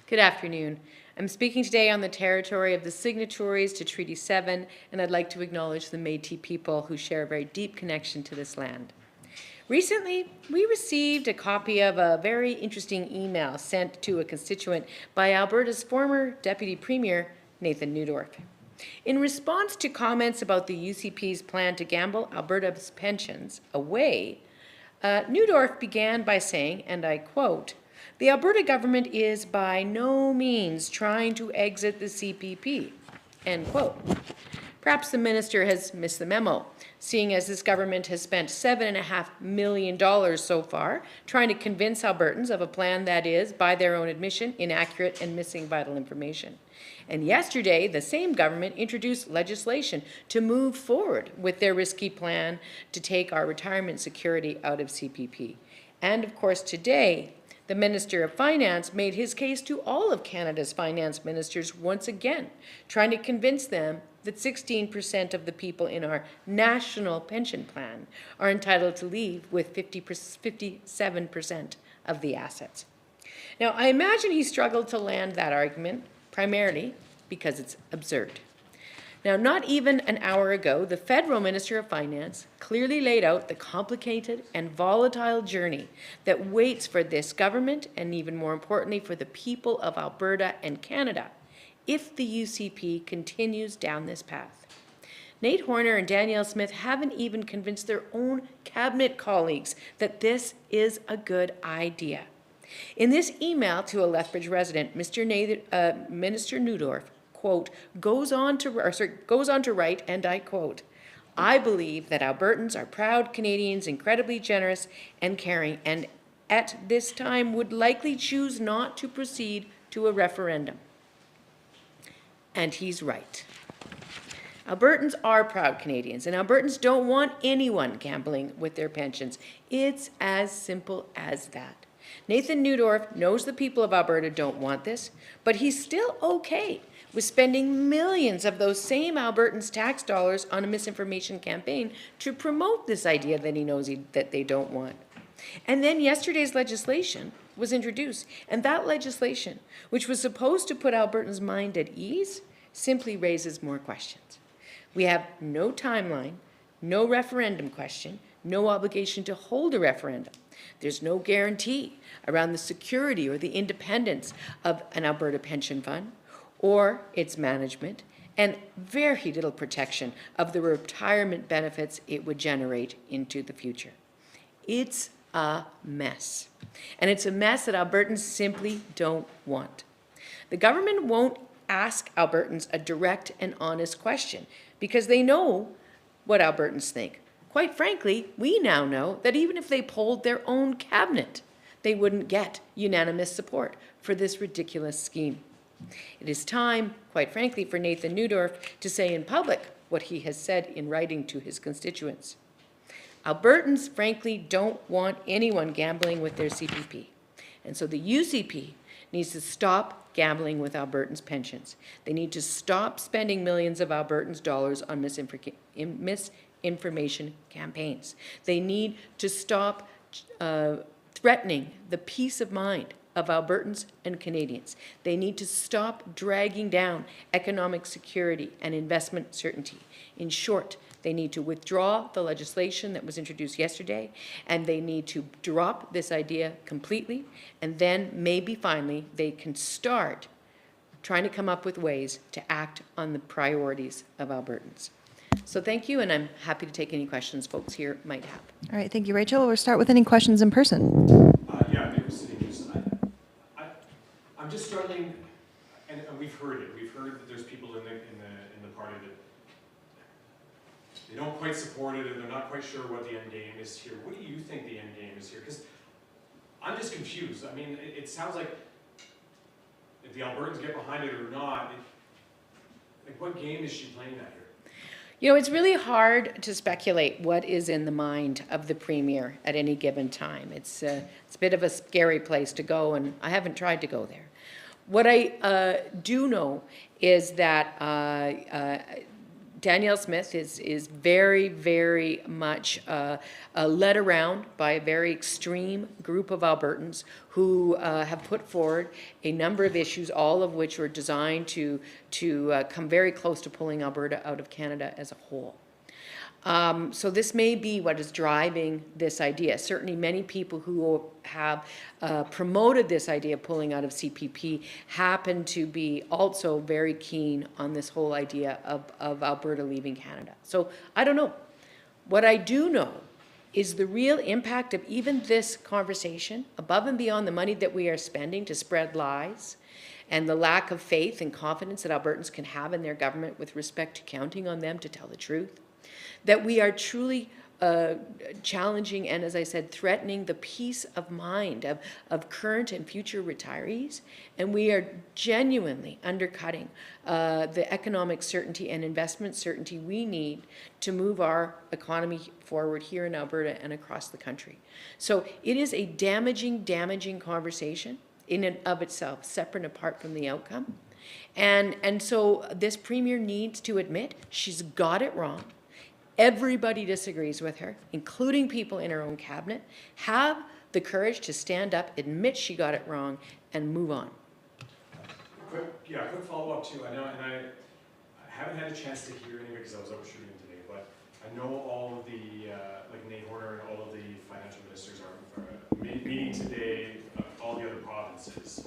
Good afternoon. I'm speaking today on the territory of the signatories to Treaty 7, and I'd like to acknowledge the Métis people who share a very deep connection to this land. Recently, we received a copy of a very interesting email sent to a constituent by Alberta's former Deputy Premier, Nathan Neudorf. In response to comments about the UCP's plan to gamble Alberta's pensions away, Neudorf began by saying, and I quote, "The Alberta government is by no means trying to exit the CPP," end quote. Perhaps the minister has missed the memo, seeing as this government has spent $7.5 million so far trying to convince Albertans of a plan that is, by their own admission, inaccurate and missing vital information. And yesterday, the same government introduced legislation to move forward with their risky plan to take our retirement security out of CPP. And of course, today, the Minister of Finance made his case to all of Canada's finance ministers once again, trying to convince them that 16% of the people in our national pension plan are entitled to leave with 57% of the assets. Now, I imagine he struggled to land that argument, primarily because it's absurd. Now, not even an hour ago, the Federal Minister of Finance clearly laid out the complicated and volatile journey that waits for this government and, even more importantly, for the people of Alberta and Canada if the UCP continues down this path. Nate Horner and Danielle Smith haven't even convinced their own cabinet colleagues that this is a good idea. In this email to a Lethbridge resident, Minister Neudorf, quote, goes on to write, and I quote, "I believe that Albertans are proud Canadians, incredibly generous and caring, and at this time would likely choose not to proceed to a referendum." And he's right. Albertans are proud Canadians, and Albertans don't want anyone gambling with their pensions. It's as simple as that. Nathan Neudorf knows the people of Alberta don't want this, but he's still okay with spending millions of those same Albertans' tax dollars on a misinformation campaign to promote this idea that he knows that they don't want. And then yesterday's legislation was introduced, and that legislation, which was supposed to put Albertans' mind at ease, simply raises more questions. We have no timeline, no referendum question, no obligation to hold a referendum. There's no guarantee around the security or the independence of an Alberta pension fund or its management, and very little protection of the retirement benefits it would generate into the future. It's a mess. And it's a mess that Albertans simply don't want. The government won't ask Albertans a direct and honest question because they know what Albertans think. Quite frankly, we now know that even if they polled their own cabinet, they wouldn't get unanimous support for this ridiculous scheme. It is time, quite frankly, for Nathan Neudorf to say in public what he has said in writing to his constituents. Albertans, frankly, don't want anyone gambling with their CPP. And so the UCP needs to stop gambling with Albertans' pensions. They need to stop spending millions of Albertans' dollars on misinformation campaigns. They need to stop threatening the peace of mind of Albertans and Canadians. They need to stop dragging down economic security and investment certainty. In short, they need to withdraw the legislation that was introduced yesterday, and they need to drop this idea completely, and then maybe finally they can start trying to come up with ways to act on the priorities of Albertans. So thank you, and I'm happy to take any questions folks here might have. All right, thank you, Rachel. We'll start with any questions in person. Yeah, they were sitting here. I'm just struggling, and we've heard it. We've heard that there's people in the party that they don't quite support it, and they're not quite sure what the end game is here. What do you think the end game is here? Because I'm just confused. I mean, it sounds like if the Albertans get behind it or not, like what game is she playing at here? You know, it's really hard to speculate what is in the mind of the Premier at any given time. It's a bit of a scary place to go, and I haven't tried to go there. What I do know is that Danielle Smith is very, very much led around by a very extreme group of Albertans who have put forward a number of issues, all of which were designed to come very close to pulling Alberta out of Canada as a whole. So this may be what is driving this idea. Certainly many people who have promoted this idea of pulling out of CPP happen to be also very keen on this whole idea of Alberta leaving Canada. So I don't know. What I do know is the real impact of even this conversation, above and beyond the money that we are spending to spread lies, and the lack of faith and confidence that Albertans can have in their government with respect to counting on them to tell the truth, that we are truly challenging and, as I said, threatening the peace of mind of current and future retirees, and we are genuinely undercutting the economic certainty and investment certainty we need to move our economy forward here in Alberta and across the country. So it is a damaging conversation in and of itself, separate and apart from the outcome. And so this Premier needs to admit she's got it wrong. Everybody disagrees with her, including people in her own cabinet. Have the courage to stand up, admit she got it wrong, and move on. Quick follow-up too. I know, and I haven't had a chance to hear any because I was out shooting today, but I know all of the, like Nate Horner and all of the financial ministers are meeting today, all the other provinces.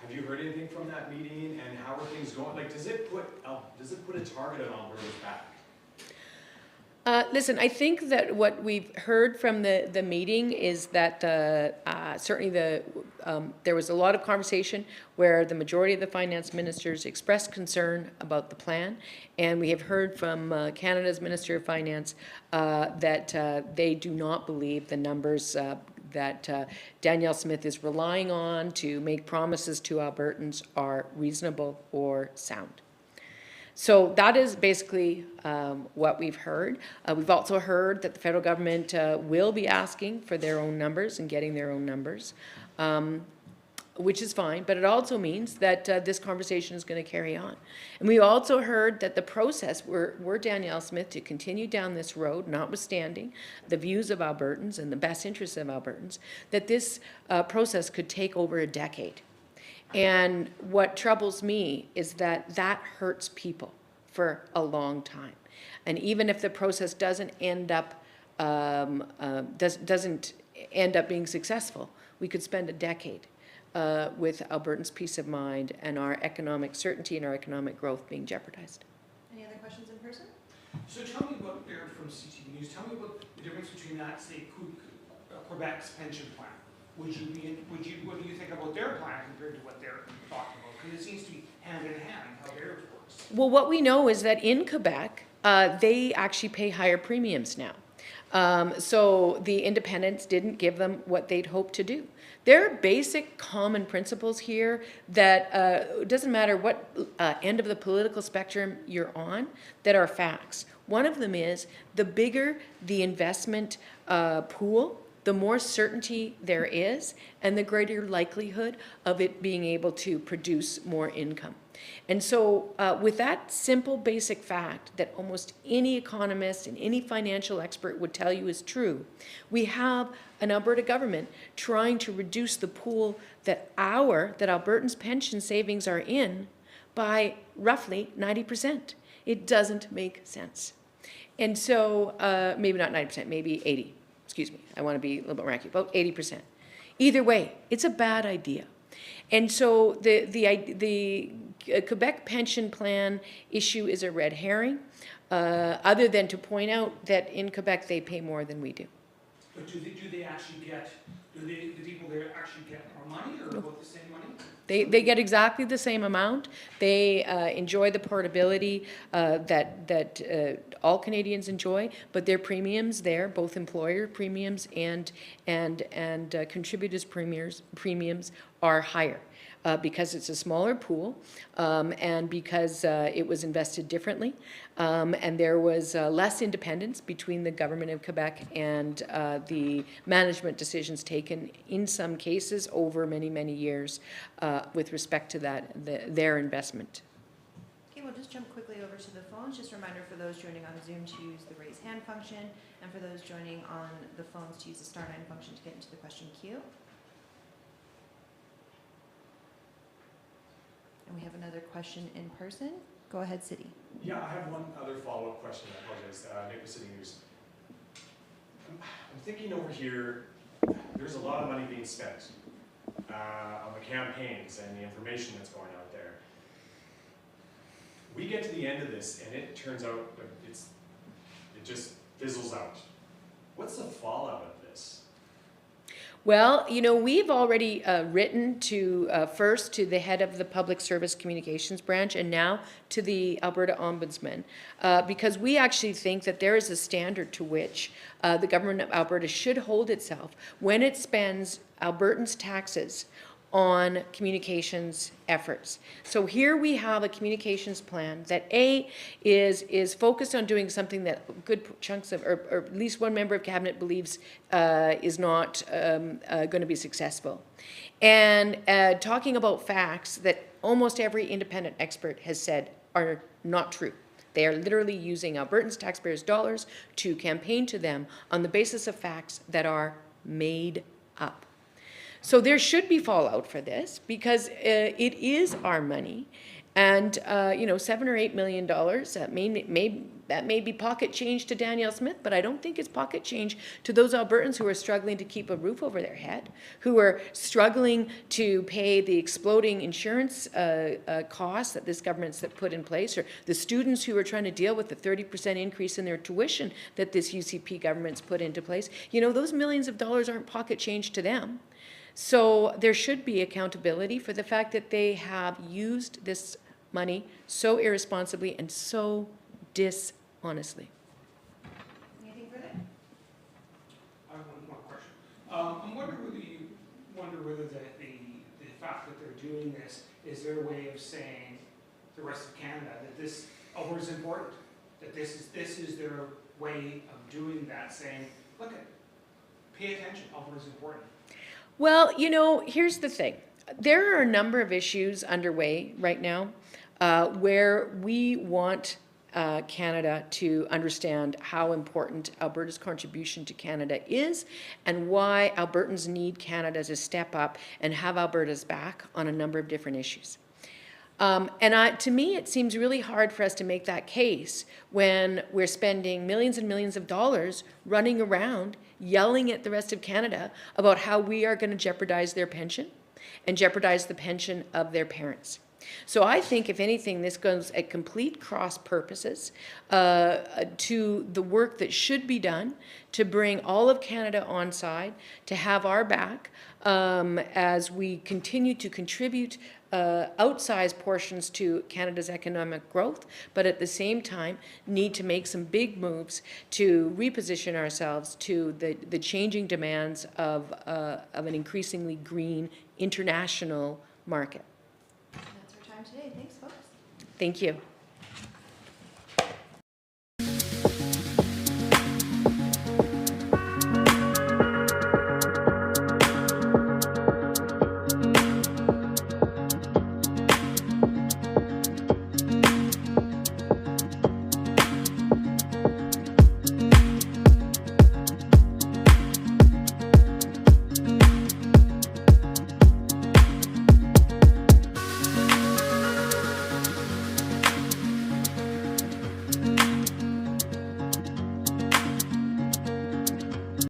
Have you heard anything from that meeting, and how are things going? Like, does it put a target on Alberta's back? Listen, I think that what we've heard from the meeting is that certainly there was a lot of conversation where the majority of the finance ministers expressed concern about the plan, and we have heard from Canada's Minister of Finance that they do not believe the numbers that Danielle Smith is relying on to make promises to Albertans are reasonable or sound. So that is basically what we've heard. We've also heard that the federal government will be asking for their own numbers and getting their own numbers, which is fine, but it also means that this conversation is going to carry on. And we also heard that the process, were Danielle Smith to continue down this road, notwithstanding the views of Albertans and the best interests of Albertans, that this process could take over a decade. And what troubles me is that that hurts people for a long time. And even if the process doesn't end up doesn't end up being successful, we could spend a decade with Albertans' peace of mind and our economic certainty and our economic growth being jeopardized. Any other questions in person? So tell me about, Eric from CTV News, tell me about the difference between that, say, Quebec's pension plan. What do you think about their plan compared to what they're talking about? Because it seems to be hand in hand how theirs works. Well, what we know is that in Quebec, they actually pay higher premiums now. So the independents didn't give them what they'd hoped to do. There are basic common principles here that it doesn't matter what end of the political spectrum you're on, that are facts. One of them is the bigger the investment pool, the more certainty there is, and the greater likelihood of it being able to produce more income. And so with that simple basic fact that almost any economist and any financial expert would tell you is true, we have an Alberta government trying to reduce the pool that Albertans' pension savings are in by roughly 90%. It doesn't make sense. And so maybe not 90%, maybe 80. Excuse me, I want to be a little bit more accurate, about 80%. Either way, it's a bad idea. And so the Quebec pension plan issue is a red herring, other than to point out that in Quebec they pay more than we do. But do they actually get, do the people there actually get more money or about the same money? They get exactly the same amount. They enjoy the portability that all Canadians enjoy, but their premiums there, both employer premiums and contributors' premiums are higher. Because it's a smaller pool and because it was invested differently and there was less independence between the government of Quebec and the management decisions taken in some cases over many, many years with respect to their investment. Okay, we'll just jump quickly quickly over to the phones. Just a reminder for those joining on Zoom to use the raise hand function, and for those joining on the phones to use the *9 function to get into the question queue. And we have another question in person. Go ahead, City. Yeah, I have one other follow-up question. I apologize. Nick with City News. I'm thinking over here, there's a lot of money being spent on the campaigns and the information that's going out there. We get to the end of this and it turns out that it just fizzles out. What's the fallout of this? Well, you know, we've already written to first to the head of the Public Service Communications Branch and now to the Alberta Ombudsman because we actually think that there is a standard to which the government of Alberta should hold itself when it spends Albertans' taxes on communications efforts. So here we have a communications plan that is focused on doing something that good chunks of, or at least one member of cabinet believes is not going to be successful. And talking about facts that almost every independent expert has said are not true. They are literally using Albertans' taxpayers' dollars to campaign to them on the basis of facts that are made up. So there should be fallout for this because it is our money, and you know, $7 or $8 million that may be pocket change to Danielle Smith, but I don't think it's pocket change to those Albertans who are struggling to keep a roof over their head, who are struggling to pay the exploding insurance costs that this government's put in place, or the students who are trying to deal with the 30% increase in their tuition that this UCP government's put into place. You know, those millions of dollars aren't pocket change to them. So there should be accountability for the fact that they have used this money so irresponsibly and so dishonestly. Anything further? I have one more question. I'm wondering whether you wonder whether the fact that they're doing this is their way of saying to the rest of Canada that this Alberta is important, that this is their way of doing that, saying, look, pay attention, Alberta is important. Well, you know, here's the thing. There are a number of issues underway right now where we want Canada to understand how important Alberta's contribution to Canada is and why Albertans need Canada to step up and have Alberta's back on a number of different issues. To me, it seems really hard for us to make that case when we're spending millions and millions of dollars running around yelling at the rest of Canada about how we are going to jeopardize their pension and jeopardize the pension of their parents. So I think, if anything, this goes at complete cross purposes to the work that should be done to bring all of Canada on side, to have our back as we continue to contribute outsized portions to Canada's economic growth, but at the same time need to make some big moves to reposition ourselves to the changing demands of an increasingly green international market. That's our time today. Thanks, folks. Thank you.